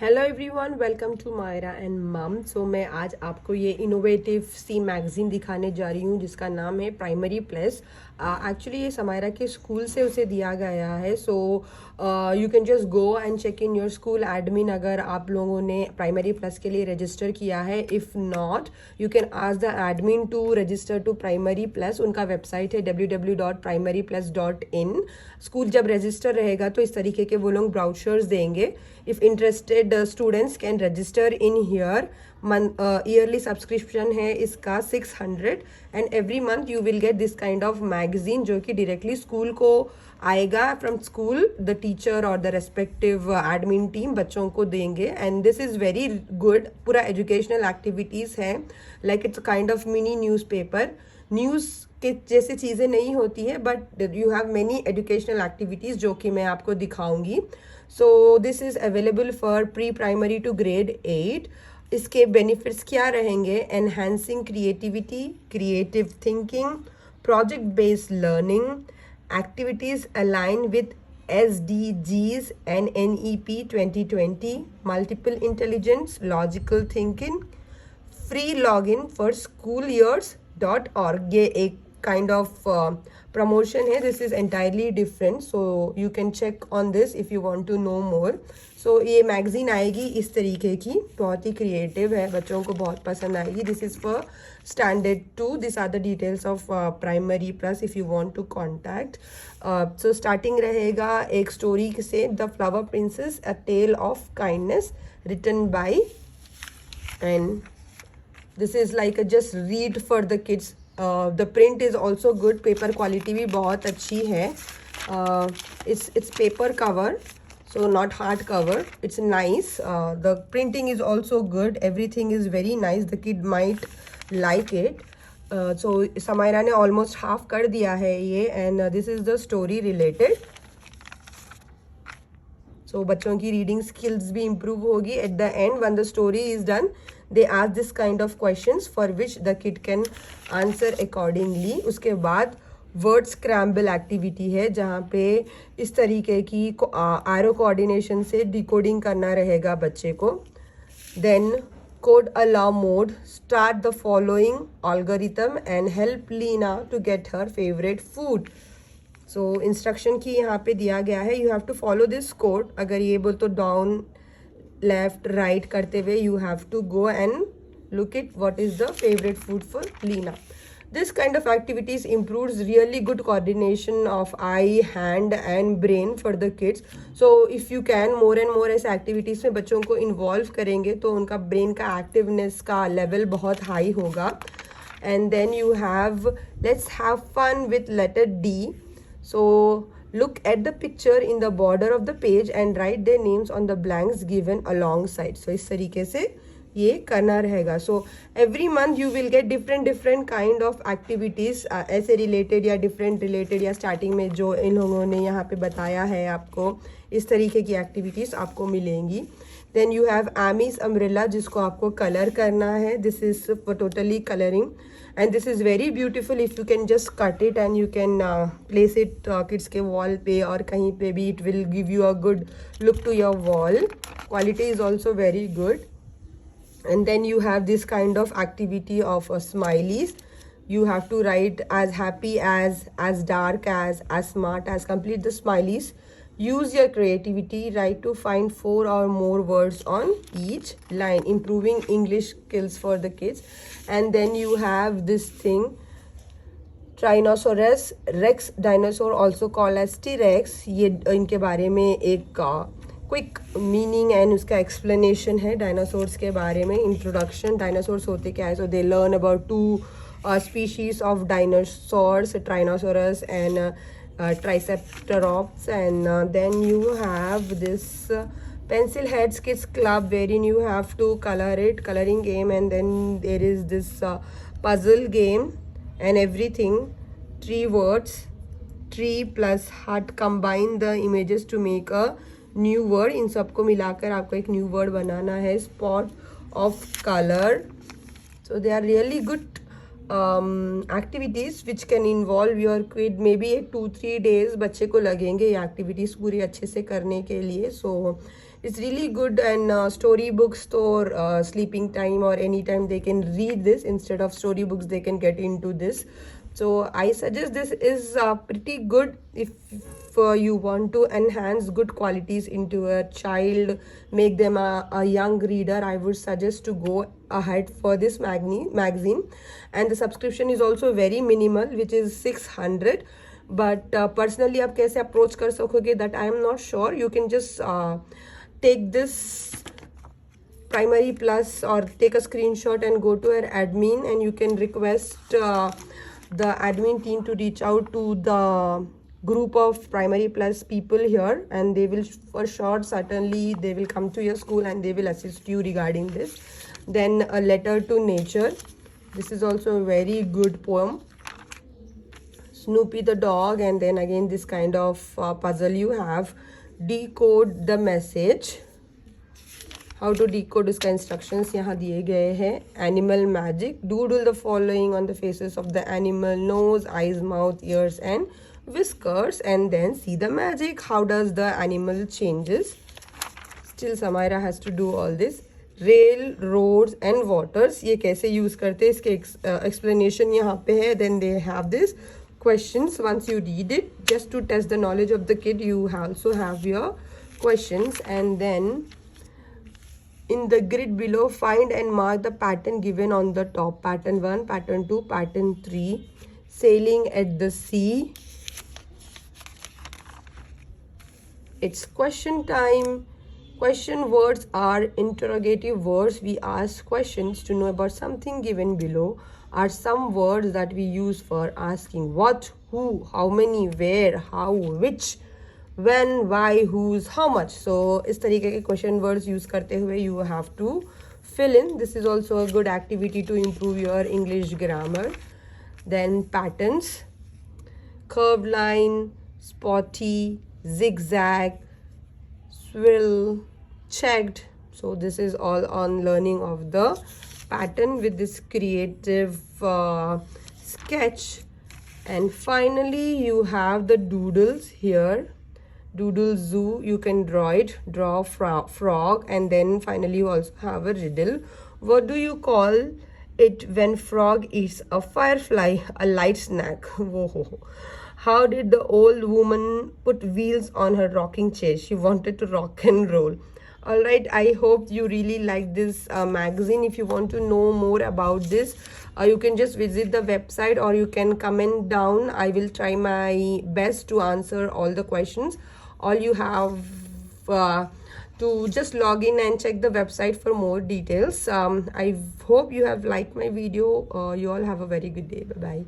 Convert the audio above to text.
Hello everyone, welcome to Myra and mum. So मैं आज आपको ये इनोवेटिव सी मैगजीन दिखाने जा रही हूँ जिसका नाम है प्राइमरी प्लस। एक्चुअली ये समायरा के स्कूल से उसे दिया गया है। So you can just go and check in your school admin अगर आप लोगों ने प्राइमरी प्लस के लिए रजिस्टर किया है। If not, you can ask the admin to register to primary plus. उनका वेबसाइट है www.primaryplus.in। स्कूल जब रजिस्टर रहेगा तो इस तरीके के वो लोग ब्राउचर्स देंगे। If interested students can register in here. Yearly subscription है इसका 600 and every month you will get this kind of magazine जो कि directly school को आएगा। from school the teacher or the respective admin team बच्चों को देंगे and this is very good। पूरा educational activities है, like it's a kind of mini newspaper। News के जैसे चीज़ें नहीं होती है but you have many educational activities जो कि मैं आपको दिखाऊंगी। So this is available for pre primary to grade 8। इसके बेनिफिट्स क्या रहेंगे? Enhancing creativity, creative thinking, project based learning, activities align with SDGs and NEP 2020, multiple intelligence, logical thinking, free login for schoolyears.org। ये एक kind of promotion है। this is entirely different, so you can check on this if you want to know more। so ये magazine आएगी इस तरीके की, बहुत ही creative है, बच्चों को बहुत पसंद आएगी। This is for standard 2। This are the details of primary plus if you want to contact. So starting रहेगा एक स्टोरी से, the flower princess a tale of kindness, written by, and this is like just read for the kids। the print is also good, paper quality भी बहुत अच्छी है। it's paper cover, so not hard cover, it's nice। the printing is also good, everything is very nice, the kid might like it। so Samaira ने almost half कर दिया है ये, and this is the story related। so बच्चों की reading skills भी improve होगी। At the end when the story is done they ask this kind of questions for which the kid can answer accordingly. उसके बाद word scramble activity है जहाँ पे इस तरीके की एरो कोऑर्डिनेशन से डिकोडिंग करना रहेगा बच्चे को। Then code allow mode, start the following algorithm and help Leena to get her favourite food. So instruction की यहाँ पे दिया गया है, you have to follow this code. अगर ये बोल तो डाउन लेफ्ट राइट करते हुए you have to go and look it what is the favourite food for Leena. This kind of activities improves really good coordination of eye, hand and brain for the kids। so if you can more and more ऐसे activities में बच्चों को involve करेंगे तो उनका brain का activeness का level बहुत हाई होगा। And then you have let's have fun with letter D। so look at the picture in the border of the page and write their names on the blanks given alongside। so इस तरीके से ये करना रहेगा। so every month you will get different kind of activities ऐसे related या different related या starting में जो इन लोगों ने यहाँ पे बताया है आपको, इस तरीके की activities आपको मिलेंगी। then you have Amy's umbrella जिसको आपको कलर करना है। this is for totally coloring and this is very beautiful। if you can just cut it and you can place it kids के wall पे और कहीं पे भी, it will give you a good look to your wall। quality is also very good। and then you have this kind of activity of smileys। you have to write as happy as dark as smart as, complete the smileys, use your creativity, write to find 4 or more words on each line, improving English skills for the kids। and then you have this thing, Tyrannosaurus rex dinosaur also called as T-Rex। ये इनके बारे में एक quick meaning and उसका explanation है dinosaurs के बारे में। इंट्रोडक्शन, डायनासोर्स होते क्या है। So they learn about 2 species of dinosaurs, Tyrannosaurus and Triceratops। and then you have this pencil heads kids club wherein you have to color it, coloring game, and then there is this puzzle game and everything, tree words, tree plus heart, combine the images to make a new word। इन सबको मिलाकर आपको एक new word बनाना है। spot of color, so they are really good activities which can involve your kid. Maybe 2-3 days बच्चे को लगेंगे ये activities पूरी अच्छे से करने के लिए. So it's really good, and story books or sleeping time or any time they can read this. Instead of story books they can get into this. So I suggest this is pretty good if you want to enhance good qualities into a child, make them a young reader. I would suggest to go ahead for this magazine. And the subscription is also very minimal, which is 600. But personally आप कैसे approach कर सकोगे, that I am not sure. You can just take this Primary Plus or take a screenshot and go to our admin, and you can request the admin team to reach out to the group of Primary Plus people here, and they will for sure certainly they will come to your school and they will assist you regarding this. Then a letter to nature. This is also a very good poem. Snoopy the dog, and then again this kind of puzzle you have. Decode the message. How to decode इसका instructions यहाँ दिए गए हैं. Animal magic. Doodle the following on the faces of the animal: nose, eyes, mouth, ears and whiskers, and then see the magic. How does the animal changes? Still Samaira has to do all this. Rail, roads and waters. ये कैसे use करते हैं इसके explanation यहाँ पे है. Then they have this questions. Once you read it, just to test the knowledge of the kid, you also have your questions. And then in the grid below, find and mark the pattern given on the top. Pattern 1, pattern 2, pattern 3. Sailing at the sea. It's question time. Question words are interrogative words. We ask questions to know about something given below. Are some words that we use for asking what, who, how many, where, how, which, when, why, whose, how much. So इस तरीके के question words use करते हुए you have to fill in. This is also a good activity to improve your English grammar. Then patterns: curved line, spotty, zigzag, swirl, checked. So this is all on learning of the pattern with this creative sketch. And finally you have the doodles here. Doodle zoo, you can draw it, draw frog, and then finally you also have a riddle. What do you call it when frog eats a firefly? A light snack. Whoa. How did the old woman put wheels on her rocking chair? She wanted to rock and roll. All right, I hope you really like this magazine. If you want to know more about this, you can just visit the website or you can comment down. I will try my best to answer all the questions. All you have to just log in and check the website for more details. I hope you have liked my video. You all have a very good day. Bye bye.